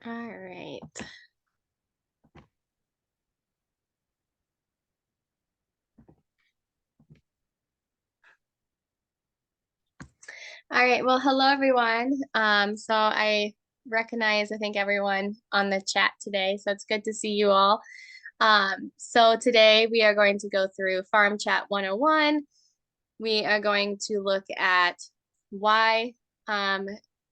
All right. All right. Well, hello, everyone. So I recognize, I think, everyone on the chat today. So it's good to see you all. So today we are going to go through FarmChat 101. We are going to look at why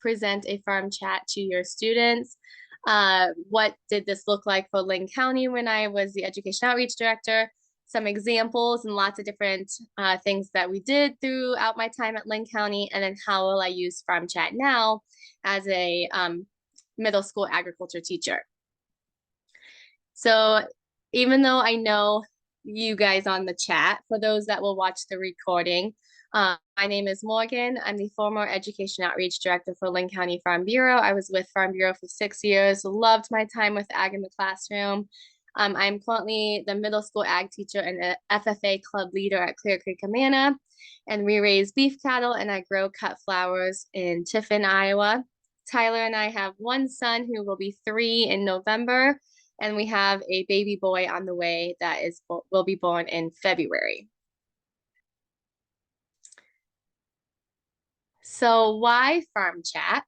present a FarmChat to your students. What did this look like for Lynn County when I was the Education Outreach Director? Some examples and lots of different things that we did throughout my time at Lynn County, and then how will I use FarmChat now as a middle school agriculture teacher. So even though I know you guys on the chat, for those that will watch the recording, my name is Morgan. I'm the former Education Outreach Director for Lynn County Farm Bureau. I was with Farm Bureau for 6 years, loved my time with ag in the classroom. I'm currently the middle school ag teacher and a FFA club leader at Clear Creek, Amana. And we raise beef cattle and I grow cut flowers in Tiffin, Iowa. Tyler and I have one son who will be 3 in November, and we have a baby boy on the way that will be born in February. So why FarmChat?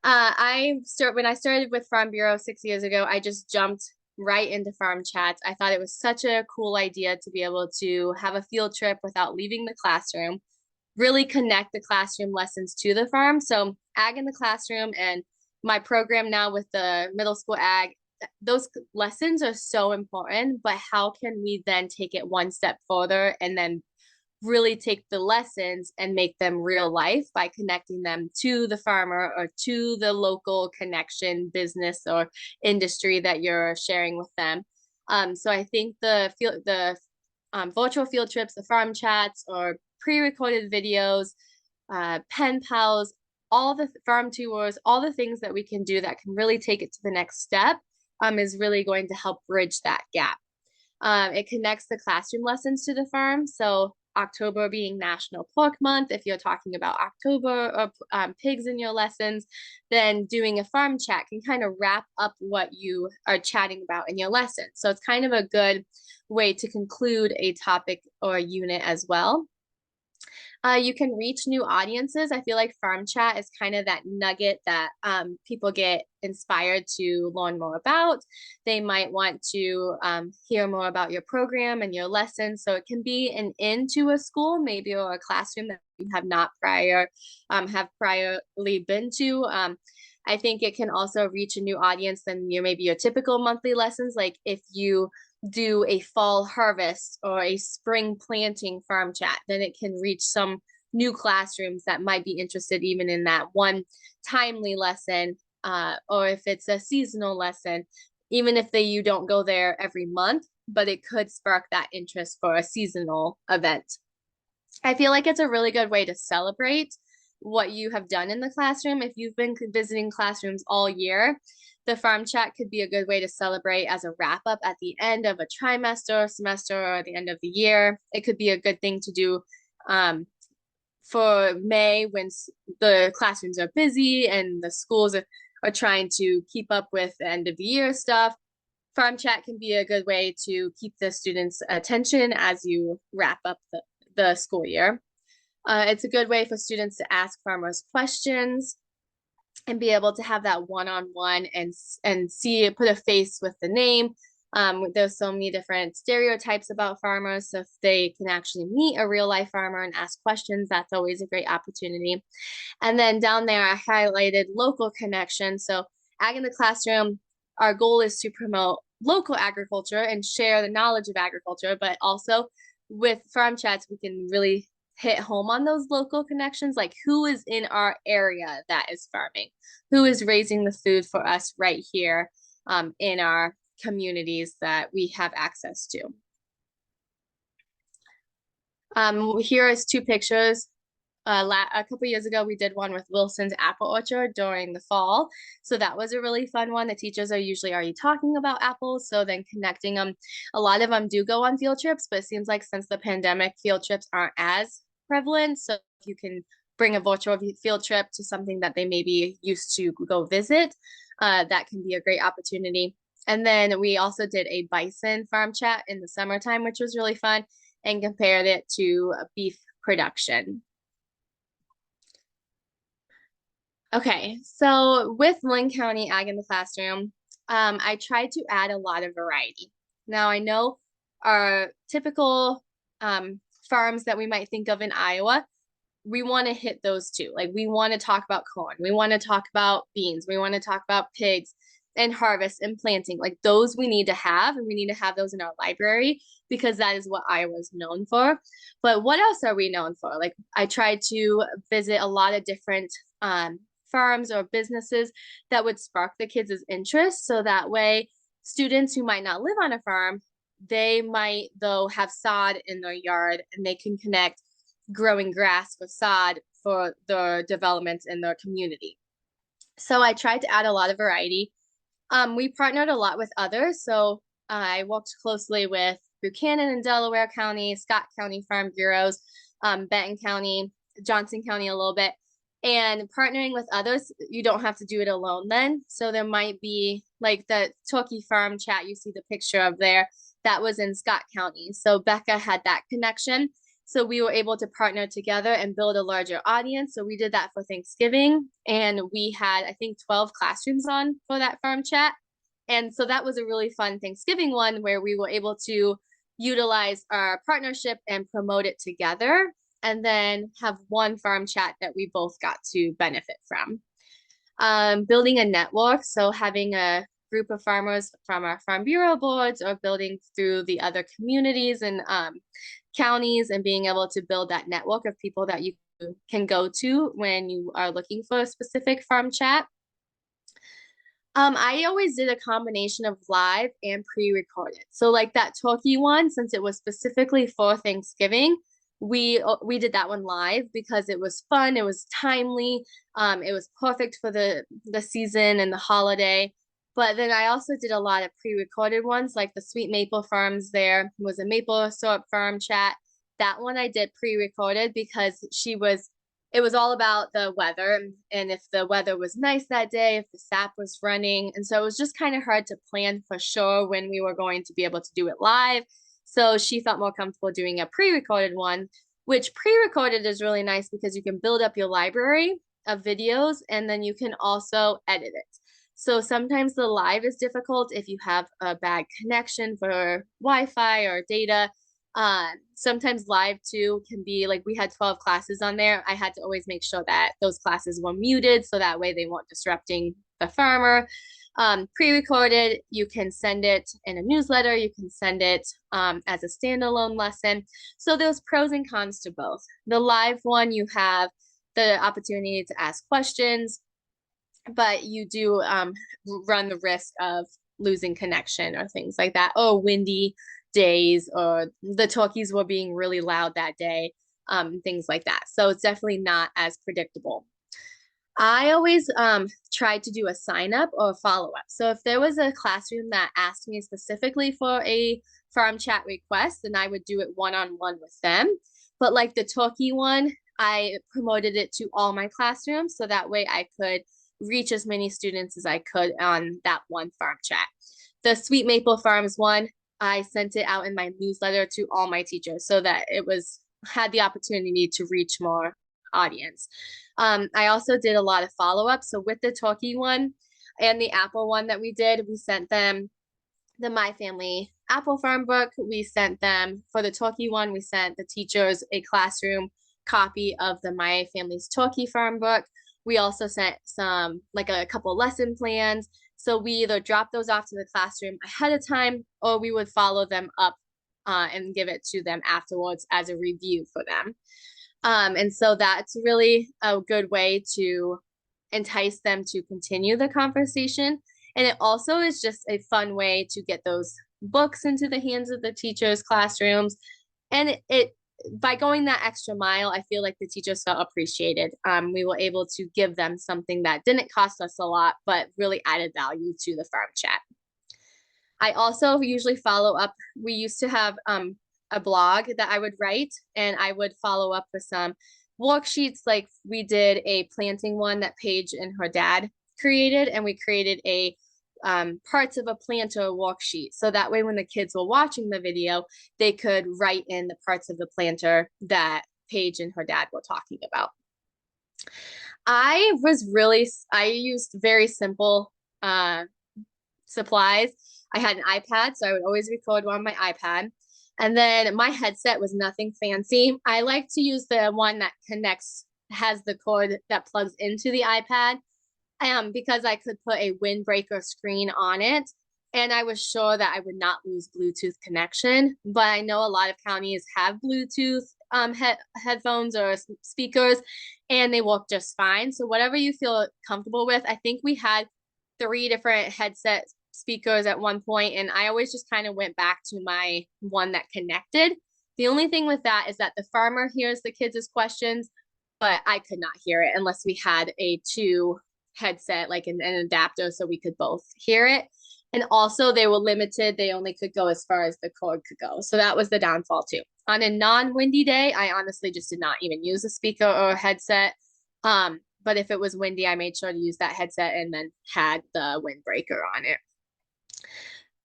When I started with Farm Bureau 6 years ago, I just jumped right into FarmChats. I thought it was such a cool idea to be able to have a field trip without leaving the classroom, really connect the classroom lessons to the farm. So ag in the classroom and my program now with the middle school ag, those lessons are so important, but how can we then take it one step further and then really take the lessons and make them real life by connecting them to the farmer or to the local connection business or industry that you're sharing with them. So I think the virtual field trips, the farm chats, or pre-recorded videos, pen pals, all the farm tours, all the things that we can do that can really take it to the next step is really going to help bridge that gap. It connects the classroom lessons to the farm. So October being National Pork Month, if you're talking about October or pigs in your lessons, then doing a farm chat can kind of wrap up what you are chatting about in your lesson. So it's kind of a good way to conclude a topic or a unit as well. You can reach new audiences. I feel like FarmChat is kind of that nugget that people get inspired to learn more about. They might want to hear more about your program and your lessons. So it can be an into a school, maybe, or a classroom that you have not have priorly been to. I think it can also reach a new audience than maybe your typical monthly lessons. Like if you do a fall harvest or a spring planting farm chat, then it can reach some new classrooms that might be interested even in that one timely lesson, or if it's a seasonal lesson, even if you don't go there every month, but it could spark that interest for a seasonal event. I feel like it's a really good way to celebrate what you have done in the classroom. If you've been visiting classrooms all year, the farm chat could be a good way to celebrate as a wrap up at the end of a trimester, semester, or the end of the year. It could be a good thing to do for May when the classrooms are busy and the schools are trying to keep up with the end of the year stuff. Farm chat can be a good way to keep the students' attention as you wrap up the school year. It's a good way for students to ask farmers questions and be able to have that one-on-one and put a face with the name. There's so many different stereotypes about farmers. So if they can actually meet a real life farmer and ask questions, that's always a great opportunity. And then down there, I highlighted local connection. So ag in the classroom, our goal is to promote local agriculture and share the knowledge of agriculture, but also with farm chats, we can really hit home on those local connections, like who is in our area that is farming, who is raising the food for us right here in our communities that we have access to. Here is 2 pictures. A couple years ago, we did one with Wilson's Apple Orchard during the fall. So that was a really fun one. The teachers are usually already talking about apples, so then connecting them. A lot of them do go on field trips, but it seems like since the pandemic, field trips aren't as prevalent. So if you can bring a virtual field trip to something that they may be used to go visit, that can be a great opportunity. And then we also did a bison farm chat in the summertime, which was really fun, and compared it to beef production. Okay, so with Lynn County Ag in the Classroom, I tried to add a lot of variety. Now, I know our typical farms that we might think of in Iowa, we want to hit those too. Like, we want to talk about corn, we want to talk about beans, we want to talk about pigs and harvest and planting. Like, those we need to have, and we need to have those in our library because that is what Iowa is known for. But what else are we known for? Like, I tried to visit a lot of different farms or businesses that would spark the kids' interest. So that way, students who might not live on a farm, they might, though, have sod in their yard, and they can connect growing grass with sod for the development in their community. So I tried to add a lot of variety. We partnered a lot with others. So I worked closely with Buchanan and Delaware County, Scott County Farm Bureaus, Benton County, Johnson County a little bit. And partnering with others, you don't have to do it alone then. So there might be like the Turkey Farm Chat you see the picture of there, that was in Scott County. So Becca had that connection. So we were able to partner together and build a larger audience. So we did that for Thanksgiving, and we had, I think, 12 classrooms on for that farm chat. And so that was a really fun Thanksgiving one where we were able to utilize our partnership and promote it together, and then have one farm chat that we both got to benefit from. Building a network, so having a group of farmers from our Farm Bureau boards, or building through the other communities and counties, and being able to build that network of people that you can go to when you are looking for a specific farm chat. I always did a combination of live and pre-recorded. So like that turkey one, since it was specifically for Thanksgiving, we did that one live because it was fun, it was timely, it was perfect for the season and the holiday. But then I also did a lot of pre-recorded ones, like the Sweet Maple Farms. There was a maple syrup farm chat. That one I did pre-recorded because it was all about the weather, and if the weather was nice that day, if the sap was running. And so it was just kind of hard to plan for sure when we were going to be able to do it live. So she felt more comfortable doing a pre-recorded one, which pre-recorded is really nice because you can build up your library of videos, and then you can also edit it. So sometimes the live is difficult if you have a bad connection for Wi-Fi or data. Sometimes live too can be like, we had 12 classes on there. I had to always make sure that those classes were muted so that way they weren't disrupting the farmer. Pre-recorded, you can send it in a newsletter, you can send it as a standalone lesson. So there's pros and cons to both. The live one, you have the opportunity to ask questions, but you do run the risk of losing connection or things like that, or windy days, or the turkeys were being really loud that day, things like that. So it's definitely not as predictable. I always tried to do a sign up or a follow up. So if there was a classroom that asked me specifically for a farm chat request, then I would do it one-on-one with them. But like the turkey one, I promoted it to all my classrooms, so that way I could reach as many students as I could on that one farm chat. The Sweet Maple Farms one, I sent it out in my newsletter to all my teachers so that it had the opportunity to reach more audience. I also did a lot of follow-ups. So with the turkey one and the apple one that we did, we sent them the My Family Apple Farm book. We sent them, for the turkey one, we sent the teachers a classroom copy of the My Family's Turkey Farm book. We also sent some, like a couple lesson plans. So we either dropped those off to the classroom ahead of time, or we would follow them up and give it to them afterwards as a review for them. And so that's really a good way to entice them to continue the conversation. And it also is just a fun way to get those books into the hands of the teachers' classrooms. And it by going that extra mile, I feel like the teachers felt appreciated. We were able to give them something that didn't cost us a lot, but really added value to the farm chat. I also usually follow up. We used to have a blog that I would write, and I would follow up with some worksheets. Like we did a planting one that Paige and her dad created, and we created a parts of a planter worksheet. So that way, when the kids were watching the video, they could write in the parts of the planter that Paige and her dad were talking about. I used very simple supplies. I had an iPad, so I would always record on my iPad. And then my headset was nothing fancy. I like to use the one that has the cord that plugs into the iPad, because I could put a windbreaker screen on it. And I was sure that I would not lose Bluetooth connection. But I know a lot of counties have Bluetooth headphones or speakers, and they work just fine. So whatever you feel comfortable with. I think we had 3 different headset speakers at one point, and I always just kind of went back to my one that connected. The only thing with that is that the farmer hears the kids' questions, but I could not hear it unless we had a 2 headset, like an adapter, so we could both hear it. And also they were limited. They only could go as far as the cord could go. So that was the downfall too. On a non-windy day, I honestly just did not even use a speaker or a headset. But if it was windy, I made sure to use that headset and then had the windbreaker on it.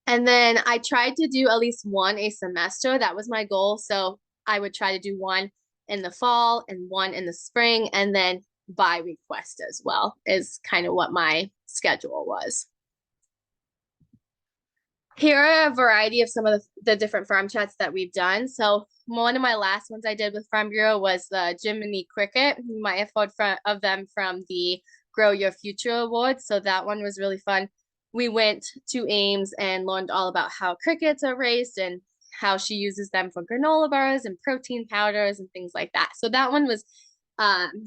And then I tried to do at least one a semester. That was my goal. So I would try to do one in the fall and one in the spring, and then by request as well is kind of what my schedule was. Here are a variety of some of the different farm chats that we've done. So one of my last ones I did with Farm Bureau was the Jiminy Cricket. You might have heard of them from the Grow Your Future Awards. So that one was really fun. We went to Ames and learned all about how crickets are raised and how she uses them for granola bars and protein powders and things like that. So that one was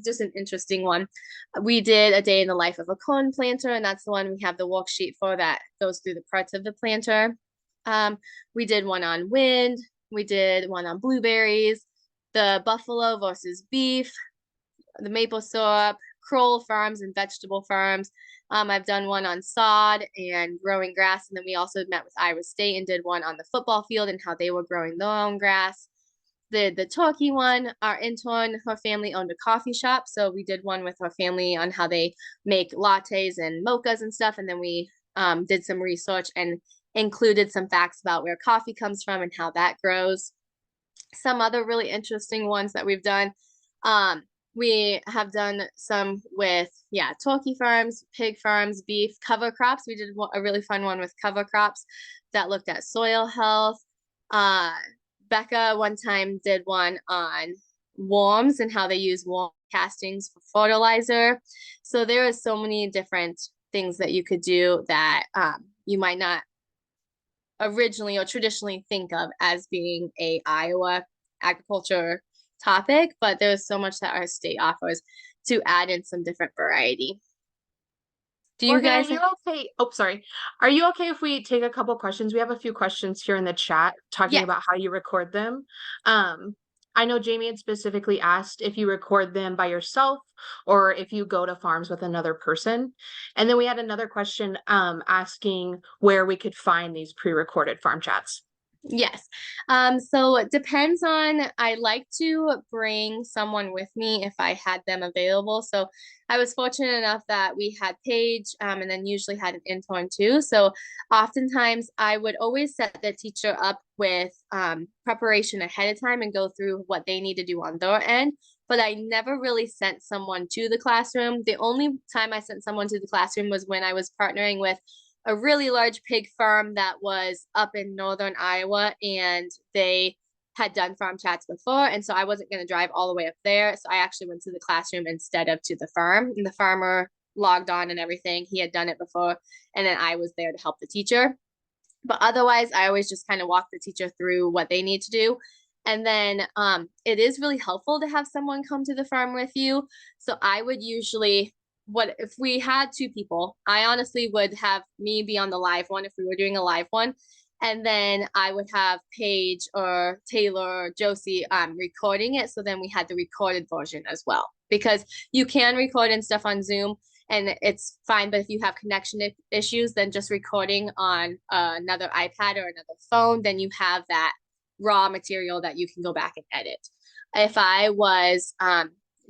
just an interesting one. We did a day in the life of a corn planter, and that's the one we have the worksheet for that goes through the parts of the planter. We did one on wind. We did one on blueberries, the buffalo versus beef, the maple syrup, Kroll farms and vegetable farms. I've done one on sod and growing grass, and then we also met with Iowa State and did one on the football field and how they were growing their own grass. The turkey one, our intern, her family owned a coffee shop, so we did one with her family on how they make lattes and mochas and stuff, and then we did some research and included some facts about where coffee comes from and how that grows. Some other really interesting ones that we've done. We have done some with, turkey farms, pig farms, beef, cover crops. We did a really fun one with cover crops that looked at soil health. Becca one time did one on worms and how they use worm castings for fertilizer. So there are so many different things that you could do that you might not originally or traditionally think of as being a Iowa agriculture topic, but there's so much that our state offers to add in some different variety. Do you Morgan, guys? are you okay? Oh, sorry. Are you okay if we take a couple questions? We have a few questions here in the chat talking about how you record them. I know Jamie had specifically asked if you record them by yourself or if you go to farms with another person. And then we had another question asking where we could find these pre-recorded farm chats. Yes. So it depends on, I like to bring someone with me if I had them available. So I was fortunate enough that we had Paige, and then usually had an intern too. So oftentimes I would always set the teacher up with preparation ahead of time and go through what they need to do on their end. But I never really sent someone to the classroom. The only time I sent someone to the classroom was when I was partnering with a really large pig farm that was up in northern Iowa, and they had done farm chats before, and so I wasn't going to drive all the way up there, so I actually went to the classroom instead of to the farm, and the farmer logged on and everything. He had done it before, and then I was there to help the teacher. But otherwise, I always just kind of walk the teacher through what they need to do. And then it is really helpful to have someone come to the farm with you. So I would usually, if we had 2 people, I honestly would have me be on the live one if we were doing a live one. And then I would have Paige or Taylor or Josie recording it. So then we had the recorded version as well, because you can record and stuff on Zoom and it's fine. But if you have connection issues, then just recording on another iPad or another phone, then you have that raw material that you can go back and edit. If I was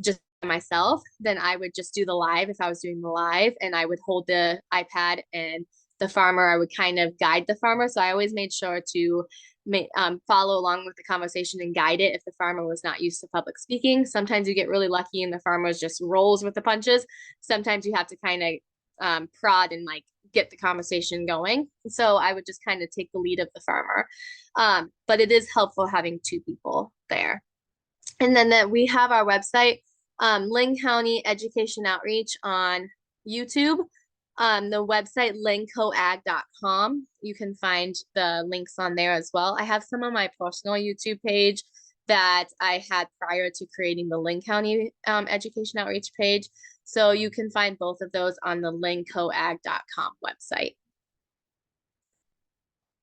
just myself, then I would just do the live if I was doing the live, and I would hold the iPad, and the farmer, I would kind of guide the farmer. So I always made sure to follow along with the conversation and guide it if the farmer was not used to public speaking. Sometimes you get really lucky and the farmer just rolls with the punches. Sometimes you have to kind of prod and like get the conversation going. So I would just kind of take the lead of the farmer. But it is helpful having two people there. And then we have our website, Lynn County Education Outreach on YouTube. The website, lincoag.com. You can find the links on there as well. I have some on my personal YouTube page that I had prior to creating the Lynn County Education Outreach page. So you can find both of those on the lincoag.com website.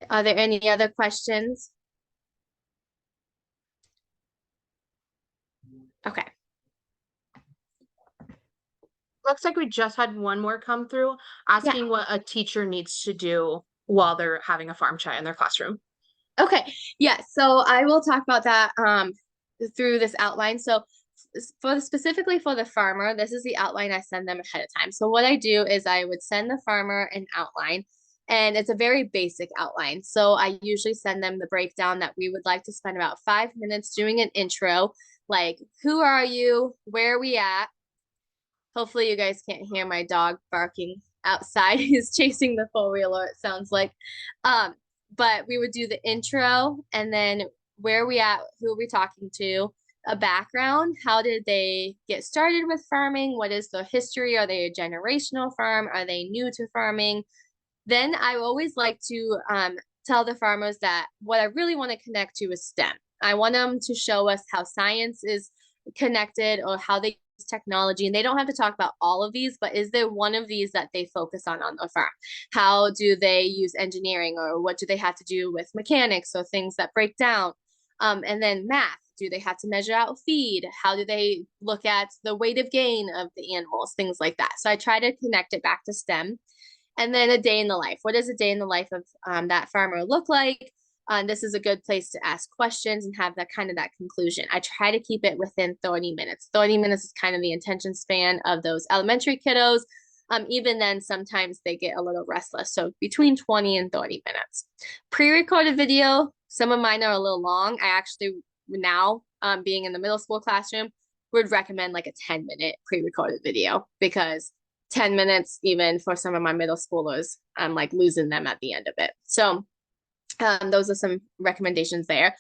Are there any other questions? Okay. Looks like we just had one more come through asking what a teacher needs to do while they're having a farm chat in their classroom. Okay. Yeah. So I will talk about that through this outline. So specifically for the farmer, this is the outline I send them ahead of time. So what I do is I would send the farmer an outline, and it's a very basic outline. So I usually send them the breakdown that we would like to spend about 5 minutes doing an intro, like who are you, where are we at. Hopefully you guys can't hear my dog barking outside. He's chasing the four-wheeler, it sounds like. But we would do the intro, and then where are we at, who are we talking to, a background, how did they get started with farming, what is their history, are they a generational farm, are they new to farming. Then I always like to tell the farmers that what I really want to connect to is STEM. I want them to show us how science is connected or how they use technology. And they don't have to talk about all of these, but is there one of these that they focus on the farm? How do they use engineering, or what do they have to do with mechanics or things that break down? And then math. Do they have to measure out feed? How do they look at the weight of gain of the animals? Things like that. So I try to connect it back to STEM. And then a day in the life. What does a day in the life of that farmer look like? This is a good place to ask questions and have that kind of that conclusion. I try to keep it within 30 minutes. 30 minutes is kind of the attention span of those elementary kiddos. Even then, sometimes they get a little restless. So between 20 and 30 minutes. Pre-recorded video, some of mine are a little long. I actually now, being in the middle school classroom, would recommend like a 10-minute pre-recorded video, because 10 minutes, even for some of my middle schoolers, I'm like losing them at the end of it. So those are some recommendations there.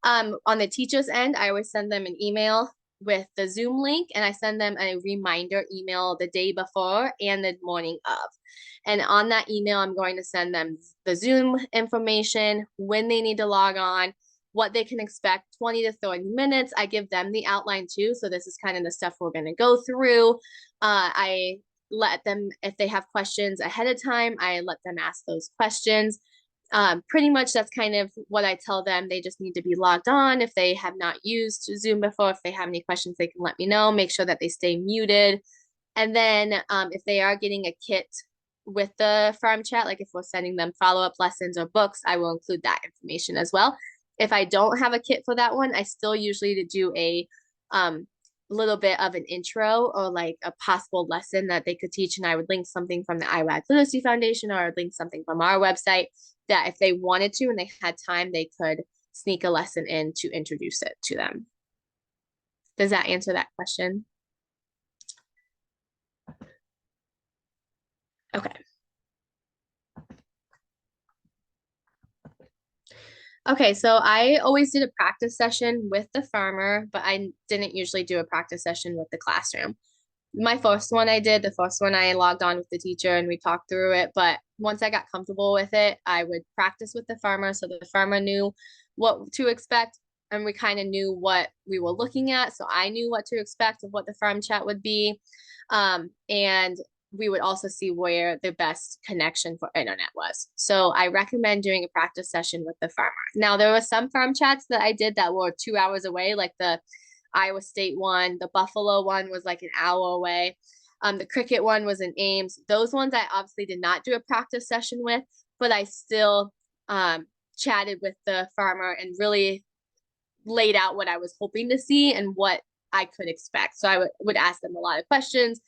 On the teacher's end, I always send them an email with the Zoom link, and I send them a reminder email the day before and the morning of. And on that email, I'm going to send them the Zoom information, when they need to log on, what they can expect, 20 to 30 minutes. I give them the outline too. So this is kind of the stuff we're going to go through. I let them, if they have questions ahead of time, I let them ask those questions. Pretty much that's kind of what I tell them. They just need to be logged on. If they have not used Zoom before, if they have any questions, they can let me know. Make sure that they stay muted. And then if they are getting a kit with the FarmChat, like if we're sending them follow-up lessons or books, I will include that information as well. If I don't have a kit for that one, I still usually do a little bit of an intro or like a possible lesson that they could teach. And I would link something from the IWAG Literacy Foundation, or I'd link something from our website that if they wanted to and they had time, they could sneak a lesson in to introduce it to them. Does that answer that question? Okay. Okay, so I always did a practice session with the farmer, but I didn't usually do a practice session with the classroom. My first one the first one I logged on with the teacher and we talked through it. But once I got comfortable with it, I would practice with the farmer so the farmer knew what to expect, and we kind of knew what we were looking at. So I knew what to expect of what the farm chat would be. And we would also see where the best connection for internet was. So I recommend doing a practice session with the farmer. Now, there were some farm chats that I did that were 2 hours away, like the Iowa State one. The Buffalo one was like an hour away. The Cricket one was in Ames. Those ones I obviously did not do a practice session with, but I still chatted with the farmer and really laid out what I was hoping to see and what I could expect. So I would ask them a lot of questions.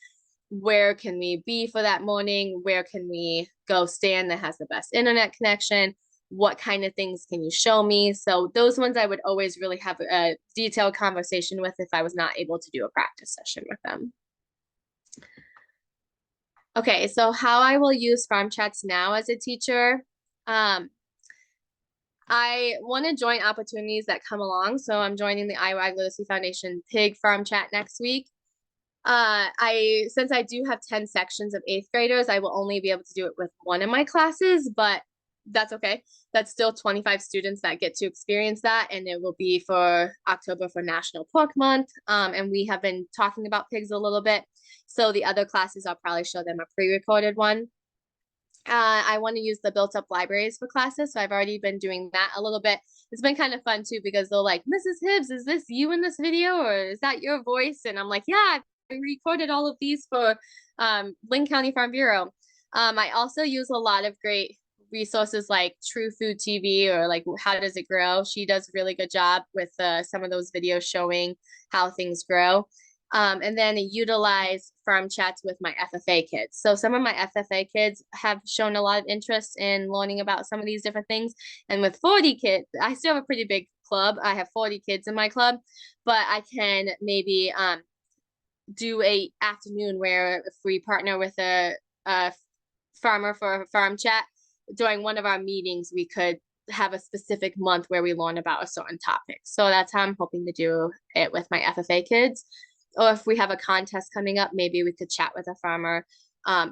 Where can we be for that morning? Where can we go stand that has the best internet connection? What kind of things can you show me? So those ones I would always really have a detailed conversation with if I was not able to do a practice session with them. Okay, so how I will use FarmChats now as a teacher. I want to join opportunities that come along. So I'm joining the Iowa Ag Literacy Foundation Pig Farm Chat next week. Since I do have 10 sections of 8th graders, I will only be able to do it with one of my classes, but that's okay. That's still 25 students that get to experience that. And it will be for October for National Pork Month. And we have been talking about pigs a little bit. So the other classes, I'll probably show them a pre-recorded one. I want to use the built up libraries for classes. So I've already been doing that a little bit. It's been kind of fun too, because they're like, Mrs. Hibbs, is this you in this video, or is that your voice? And I'm like, yeah, I recorded all of these for Linn County Farm Bureau. I also use a lot of great resources like True Food TV or like How Does It Grow? She does a really good job with some of those videos showing how things grow. And then utilize FarmChats with my FFA kids. So some of my FFA kids have shown a lot of interest in learning about some of these different things. And with 40 kids, I still have a pretty big club. I have 40 kids in my club, but I can maybe do a afternoon where if we partner with a farmer for a farm chat, during one of our meetings, we could have a specific month where we learn about a certain topic. So that's how I'm hoping to do it with my FFA kids. Or if we have a contest coming up, maybe we could chat with a farmer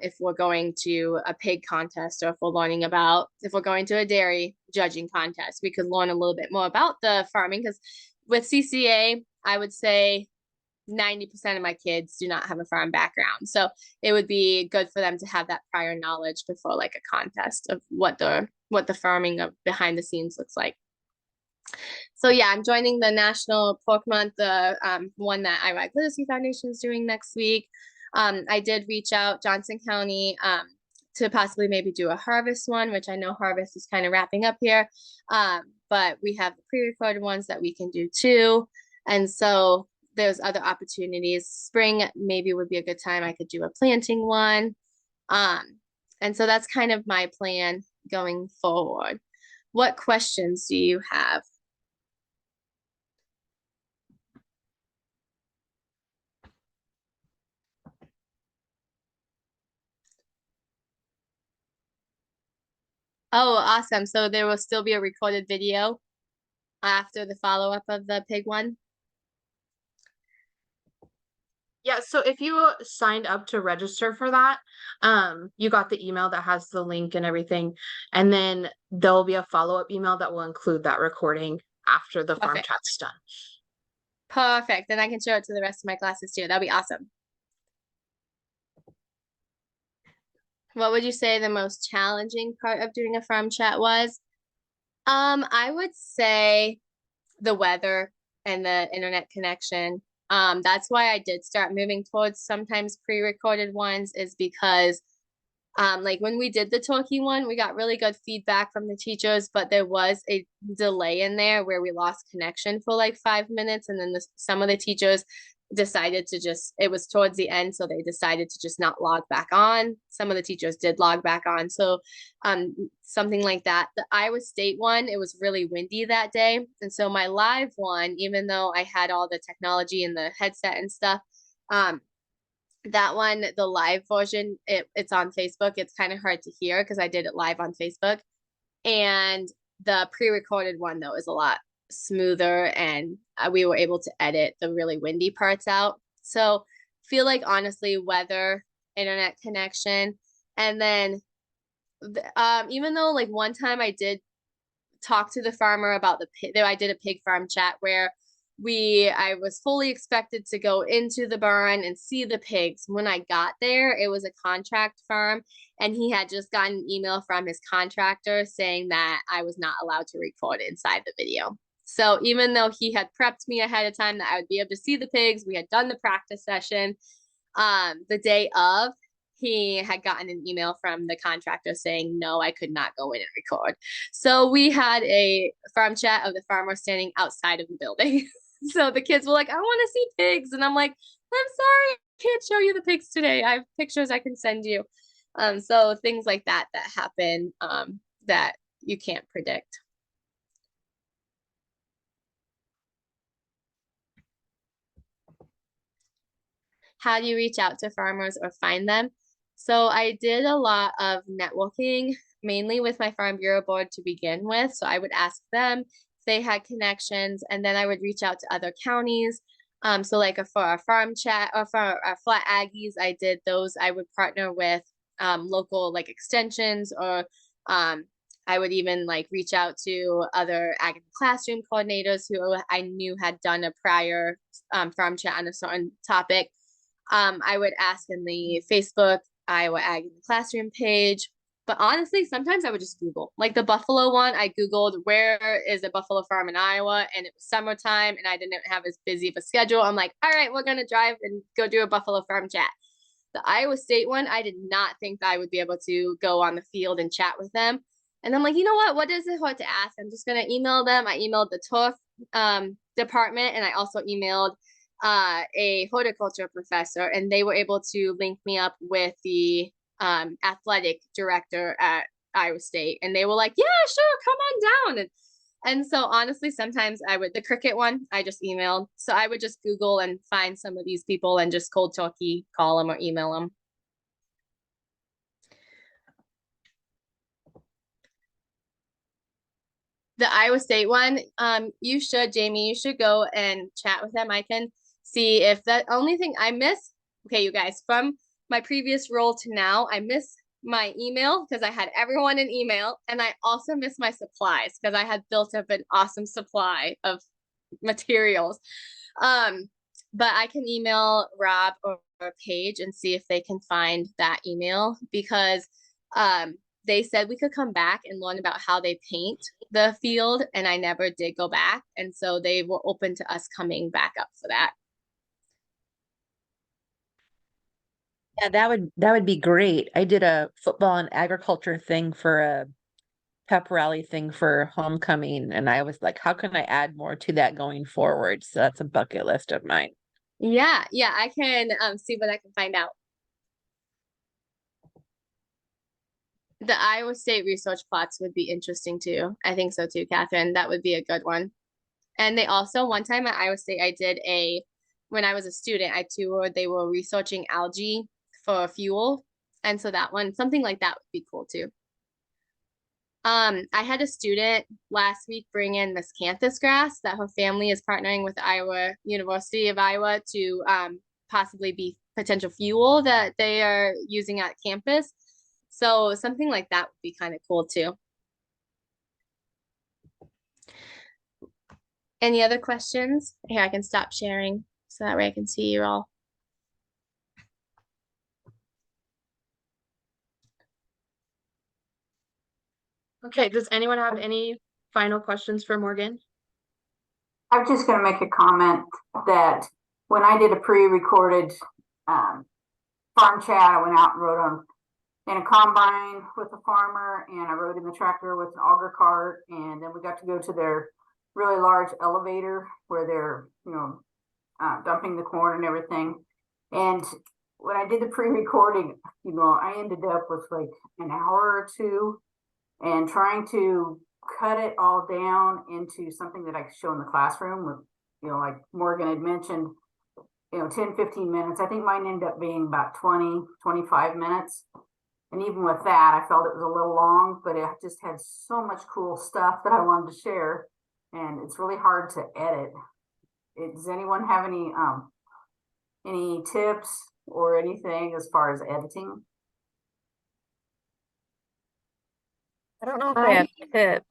if we're going to a pig contest, or if we're going to a dairy judging contest, we could learn a little bit more about the farming. Because with CCA, I would say 90% of my kids do not have a farm background. So it would be good for them to have that prior knowledge before like a contest of what the farming of behind the scenes looks like. So yeah, I'm joining the National Pork Month, the one that Iowa Ag Literacy Foundation is doing next week. I did reach out Johnson County to possibly maybe do a harvest one, which I know harvest is kind of wrapping up here. But we have pre-recorded ones that we can do too. And so there's other opportunities. Spring maybe would be a good time. I could do a planting one. And so that's kind of my plan going forward. What questions do you have? Oh, awesome. So there will still be a recorded video after the follow-up of the pig one? Yeah, so if you signed up to register for that, you got the email that has the link and everything, and then there'll be a follow-up email that will include that recording after the farm Perfect. chat's done. Perfect. Then I can show it to the rest of my classes too. That'll be awesome. What would you say the most challenging part of doing a farm chat was? I would say the weather and the internet connection. That's why I did start moving towards sometimes pre-recorded ones, is because like when we did the talkie one, we got really good feedback from the teachers, but there was a delay in there where we lost connection for like 5 minutes. And then some of the teachers decided to it was towards the end, so they decided to just not log back on. Some of the teachers did log back on. So something like that. The Iowa State one, it was really windy that day. And so my live one, even though I had all the technology and the headset and stuff, that one, the live version, it's on Facebook. It's kind of hard to hear because I did it live on Facebook. And the pre-recorded one, though, is a lot smoother, and we were able to edit the really windy parts out. So feel like honestly, weather, internet connection, and then even though like one time I did talk to the farmer about I did a pig farm chat where I was fully expected to go into the barn and see the pigs. When I got there, it was a contract farm, and he had just gotten an email from his contractor saying that I was not allowed to record inside the video. So even though he had prepped me ahead of time that I would be able to see the pigs, we had done the practice session. The day of, he had gotten an email from the contractor saying, no, I could not go in and record. So we had a farm chat of the farmer standing outside of the building. So the kids were like, I want to see pigs. And I'm like, I'm sorry, I can't show you the pigs today. I have pictures I can send you. So things like that that happen that you can't predict. How do you reach out to farmers or find them? So I did a lot of networking, mainly with my Farm Bureau board to begin with. So I would ask them if they had connections, and then I would reach out to other counties. So like for our FarmChat or for our Flat Aggies, I did those. I would partner with local like extensions, or I would even like reach out to other ag classroom coordinators who I knew had done a prior FarmChat on a certain topic. I would ask in the Facebook Iowa Ag in the Classroom page. But honestly, sometimes I would just Google. Like the buffalo one, I Googled where is a buffalo farm in Iowa, and it was summertime and I didn't have as busy of a schedule. I'm like, all right, we're going to drive and go do a buffalo farm chat. The Iowa State one, I did not think that I would be able to go on the field and chat with them. And I'm like, you know what? What does it hurt to ask? I'm just going to email them. I emailed the turf department, and I also emailed a horticulture professor, and they were able to link me up with the athletic director at Iowa State. And they were like, yeah, sure, come on down. And so honestly, sometimes I would, the cricket one, I just emailed. So I would just Google and find some of these people and just cold turkey call them or email them. The Iowa State one, you should, Jamie, you should go and chat with them. I can see if the only thing I miss, okay, you guys, from my previous role to now, I miss my email because I had everyone in email, and I also miss my supplies because I had built up an awesome supply of materials. But I can email Rob or Paige and see if they can find that email, because they said we could come back and learn about how they paint the field, and I never did go back. And so they were open to us coming back up for that. Yeah, that would be great. I did a football and agriculture thing for a pep rally thing for homecoming, and I was like, how can I add more to that going forward? So that's a bucket list of mine. Yeah, yeah, I can see what I can find out. The Iowa State research plots would be interesting too. I think so too, Catherine. That would be a good one. And they also, one time at Iowa State, I did when I was a student, I toured, they were researching algae for fuel. And so that one, something like that would be cool too. I had a student last week bring in miscanthus grass that her family is partnering with Iowa University of Iowa to possibly be potential fuel that they are using at campus. So something like that would be kind of cool too. Any other questions? Here, I can stop sharing so that way I can see you all. Okay, does anyone have any final questions for Morgan? I'm just going to make a comment that when I did a pre-recorded farm chat, I went out and rode on in a combine with a farmer, and I rode in the tractor with an auger cart, and then we got to go to their really large elevator where they're, dumping the corn and everything. And when I did the pre-recording, I ended up with like an hour or two, and trying to cut it all down into something that I could show in the classroom with, like Morgan had mentioned, 10, 15 minutes. I think mine ended up being about 20, 25 minutes. And even with that, I felt it was a little long, but it just had so much cool stuff that I wanted to share. And it's really hard to edit. Does anyone have any tips or anything as far as editing? I don't know if I have tips,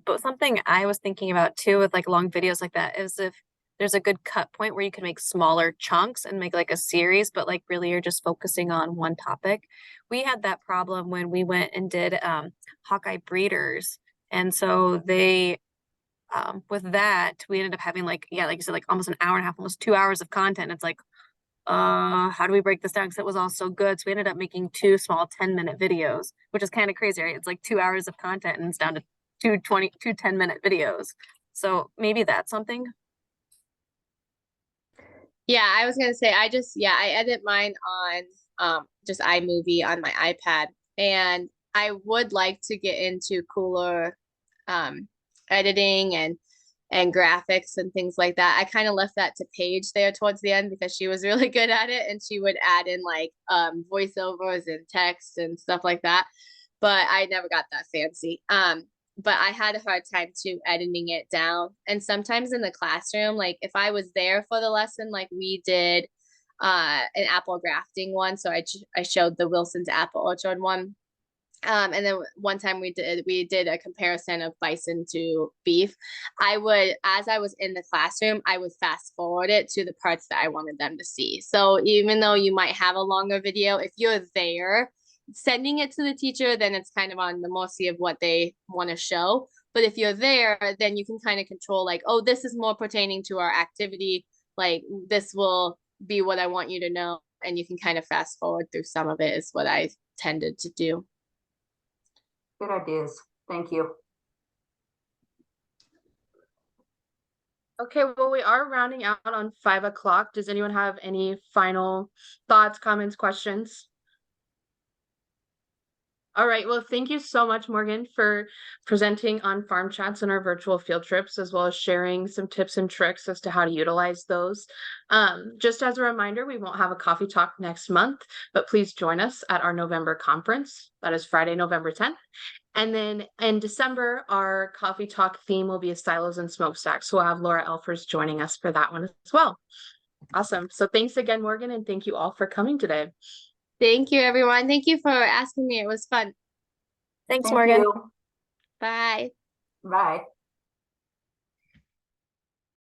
but something I was thinking about too with like long videos like that is if there's a good cut point where you can make smaller chunks and make like a series, but like really you're just focusing on one topic. We had that problem when we went and did Hawkeye breeders. And so they with that, we ended up having like, yeah, like you said, like almost an hour and a half, almost 2 hours of content. It's like, how do we break this down? Because it was all so good. So we ended up making 2 small 10-minute videos, which is kind of crazy, right? It's like 2 hours of content and it's down to two 10-minute videos. So maybe that's something. Yeah, I was gonna say I edit mine on just iMovie on my iPad, and I would like to get into cooler um editing and graphics and things like that. I kind of left that to Paige there towards the end because she was really good at it, and she would add in like voiceovers and text and stuff like that. But I never got that fancy. But I had a hard time too editing it down. And sometimes in the classroom, like if I was there for the lesson, like we did an apple grafting one, so I showed the Wilson's apple orchard one. And then one time we did a comparison of bison to beef. As I was in the classroom, I would fast forward it to the parts that I wanted them to see. So even though you might have a longer video, if you're there sending it to the teacher, then it's kind of on the mercy of what they want to show. But if you're there, then you can kind of control like, oh, this is more pertaining to our activity. Like this will be what I want you to know. And you can kind of fast forward through some of it is what I tended to do. Good ideas. Thank you. Okay, well, we are rounding out on 5 o'clock. Does anyone have any final thoughts, comments, questions? All right, well, thank you so much, Morgan, for presenting on FarmChats and our virtual field trips, as well as sharing some tips and tricks as to how to utilize those. Just as a reminder, we won't have a coffee talk next month, but please join us at our November conference. That is Friday, November 10th. And then in December, our coffee talk theme will be a silos and smokestacks. So we'll have Laura Elfers joining us for that one as well. Awesome. So thanks again, Morgan, and thank you all for coming today. Thank you, everyone. Thank you for asking me. It was fun. Thanks, Thank Morgan. you. Bye. Bye.